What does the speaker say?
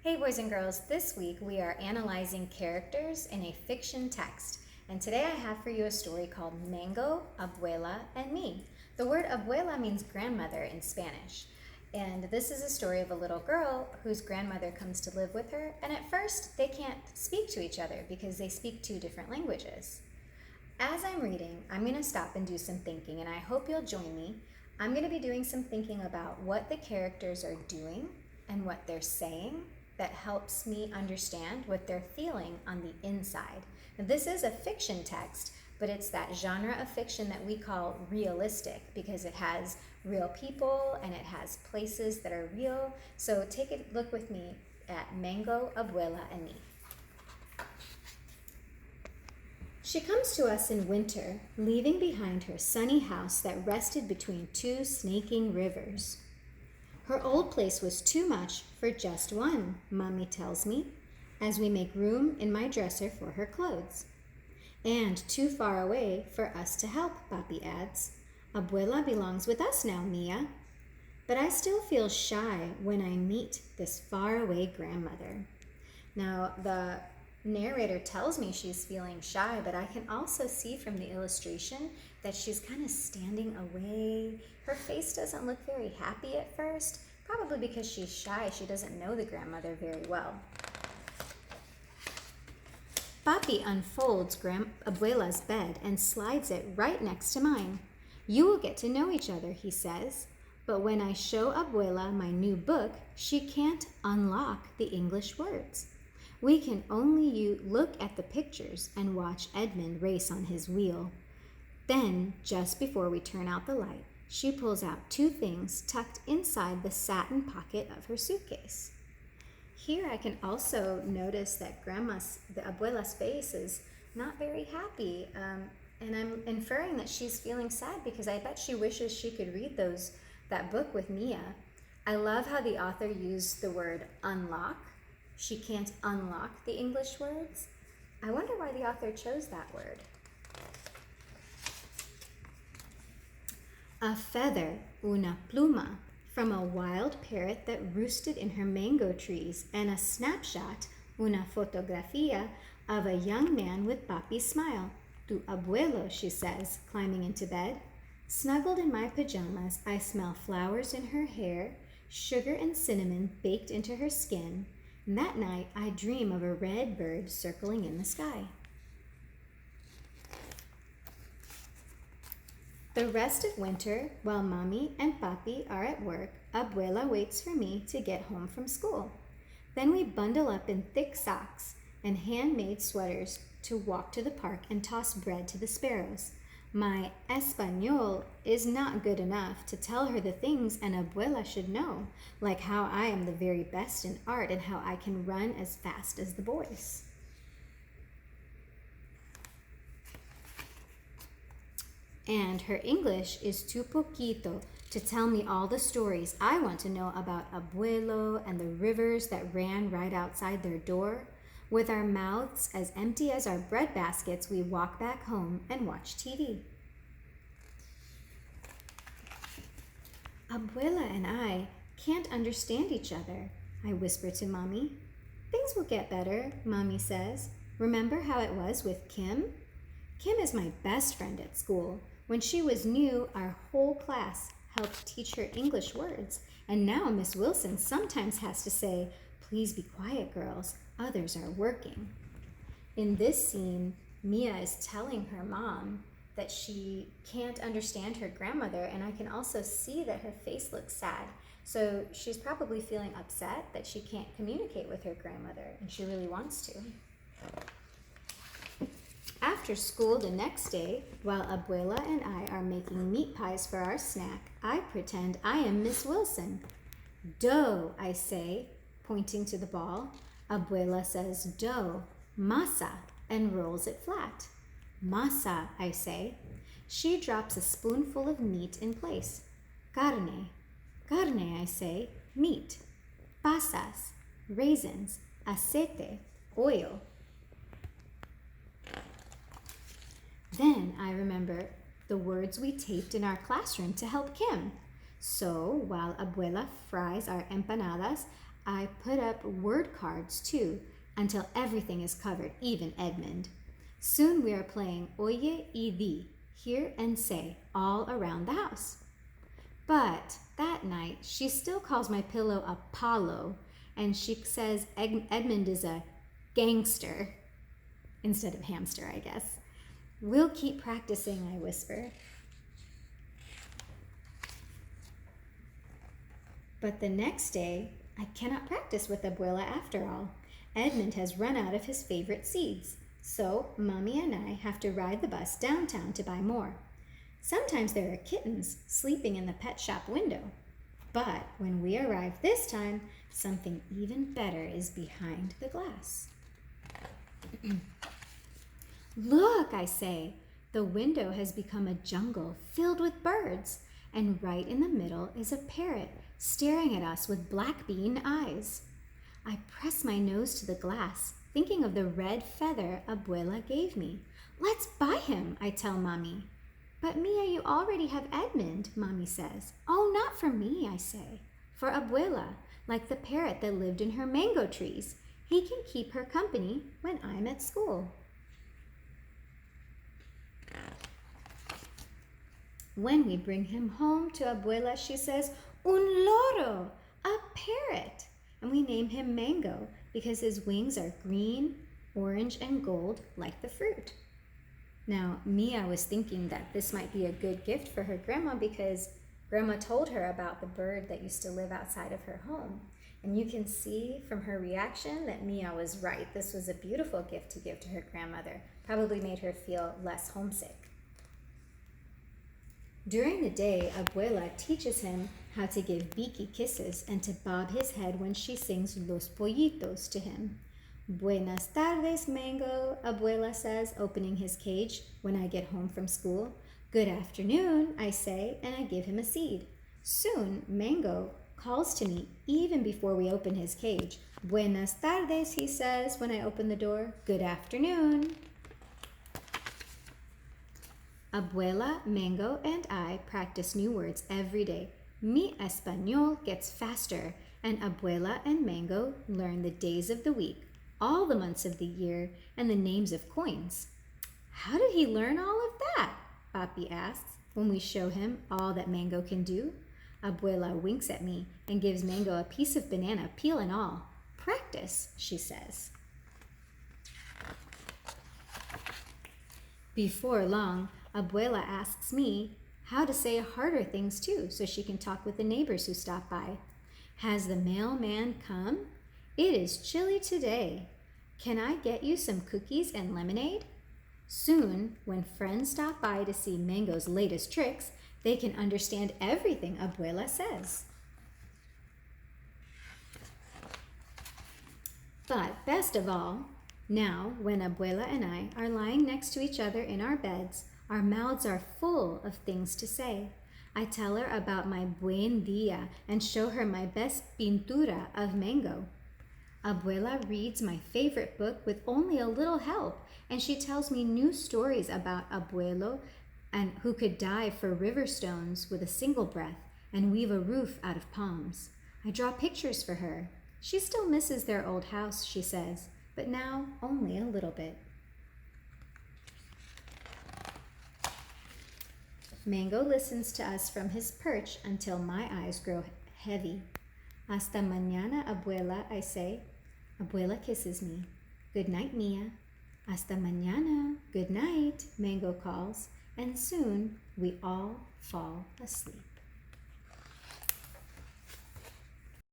Hey boys and girls, this week we are analyzing characters in a fiction text. And today I have for you a story called Mango, Abuela and Me. The word abuela means grandmother in Spanish. And this is a story of a little girl whose grandmother comes to live with her. And at first they can't speak to each other because they speak two different languages. As I'm reading, I'm going to stop and do some thinking, and I hope you'll join me. I'm going to be doing some thinking about what the characters are doing and what they're saying that helps me understand what they're feeling on the inside. Now, this is a fiction text, but it's that genre of fiction that we call realistic because it has real people and it has places that are real. So take a look with me at Mango, Abuela and Me. She comes to us in winter, leaving behind her sunny house that rested between two snaking rivers. Her old place was too much for just one, Mommy tells me, as we make room in my dresser for her clothes. And too far away for us to help, Papi adds. Abuela belongs with us now, Mia. But I still feel shy when I meet this faraway grandmother. Now, the narrator tells me she's feeling shy, but I can also see from the illustration that she's kind of standing away. Her face doesn't look very happy at first, probably because she's shy. She doesn't know the grandmother very well. Papi unfolds Abuela's bed and slides it right next to mine. You will get to know each other, he says. But when I show Abuela my new book, she can't unlock the English words. We can only look at the pictures and watch Edmund race on his wheel. Then, just before we turn out the light, she pulls out two things tucked inside the satin pocket of her suitcase. Here I can also notice that the Abuela's face is not very happy, and I'm inferring that she's feeling sad because I bet she wishes she could read that book with Mia. I love how the author used the word unlock. She can't unlock the English words. I wonder why the author chose that word. A feather, una pluma, from a wild parrot that roosted in her mango trees, and a snapshot, una fotografía, of a young man with Papi's smile. Tu abuelo, she says, climbing into bed. Snuggled in my pajamas, I smell flowers in her hair, sugar and cinnamon baked into her skin, and that night I dream of a red bird circling in the sky. The rest of winter, while Mommy and Papi are at work, Abuela waits for me to get home from school. Then we bundle up in thick socks and handmade sweaters to walk to the park and toss bread to the sparrows. My Espanol is not good enough to tell her the things an abuela should know, like how I am the very best in art and how I can run as fast as the boys. And her English is too poquito to tell me all the stories I want to know about Abuelo and the rivers that ran right outside their door. With our mouths as empty as our bread baskets, we walk back home and watch TV. Abuela and I can't understand each other, I whisper to Mommy. Things will get better, Mommy says. Remember how it was with Kim? Kim is my best friend at school. When she was new, our whole class helped teach her English words, and now Miss Wilson sometimes has to say, "Please be quiet, girls. Others are working." In this scene, Mia is telling her mom that she can't understand her grandmother, and I can also see that her face looks sad. So she's probably feeling upset that she can't communicate with her grandmother, and she really wants to. After school the next day, while Abuela and I are making meat pies for our snack, I pretend I am Miss Wilson. Dough, I say, pointing to the ball. Abuela says dough, masa, and rolls it flat. Masa, I say. She drops a spoonful of meat in place. Carne, carne, I say, meat. Pasas, raisins, aceite, oil. Then I remember the words we taped in our classroom to help Kim. So while Abuela fries our empanadas, I put up word cards too until everything is covered, even Edmund. Soon we are playing Oye y di, hear and say, all around the house. But that night, she still calls my pillow Apollo, and she says Edmund is a gangster instead of hamster, I guess. We'll keep practicing, I whisper. But the next day, I cannot practice with Abuela after all. Edmund has run out of his favorite seeds, so Mommy and I have to ride the bus downtown to buy more. Sometimes there are kittens sleeping in the pet shop window. But when we arrive this time, something even better is behind the glass. Look, I say, the window has become a jungle filled with birds, and right in the middle is a parrot staring at us with black bean eyes. I press my nose to the glass, thinking of the red feather Abuela gave me. Let's buy him, I tell Mommy. But Mia, you already have Edmund, Mommy says. Oh, not for me, I say. For Abuela, like the parrot that lived in her mango trees. He can keep her company when I'm at school. When we bring him home to Abuela, she says, Un loro, a parrot. And we name him Mango because his wings are green, orange, and gold like the fruit. Now, Mia was thinking that this might be a good gift for her grandma because Grandma told her about the bird that used to live outside of her home. And you can see from her reaction that Mia was right. This was a beautiful gift to give to her grandmother. Probably made her feel less homesick. During the day, Abuela teaches him how to give beaky kisses and to bob his head when she sings Los Pollitos to him. Buenas tardes, Mango, Abuela says, opening his cage when I get home from school. Good afternoon, I say, and I give him a seed. Soon, Mango calls to me even before we open his cage. Buenas tardes, he says when I open the door. Good afternoon. Abuela, Mango, and I practice new words every day. Mi español gets faster, and Abuela and Mango learn the days of the week, all the months of the year, and the names of coins. How did he learn all of that? Papi asks when we show him all that Mango can do. Abuela winks at me and gives Mango a piece of banana, peel and all. Practice, she says. Before long, Abuela asks me how to say harder things too, so she can talk with the neighbors who stop by. Has the mailman come? It is chilly today. Can I get you some cookies and lemonade? Soon, when friends stop by to see Mango's latest tricks, they can understand everything Abuela says. But best of all, now when Abuela and I are lying next to each other in our beds, our mouths are full of things to say. I tell her about my buen dia and show her my best pintura of Mango. Abuela reads my favorite book with only a little help, and she tells me new stories about Abuelo and who could dive for river stones with a single breath and weave a roof out of palms. I draw pictures for her. She still misses their old house, she says, but now only a little bit. Mango listens to us from his perch until my eyes grow heavy. Hasta mañana, Abuela, I say. Abuela kisses me. Good night, Mia. Hasta mañana. Good night, Mango calls, and soon we all fall asleep.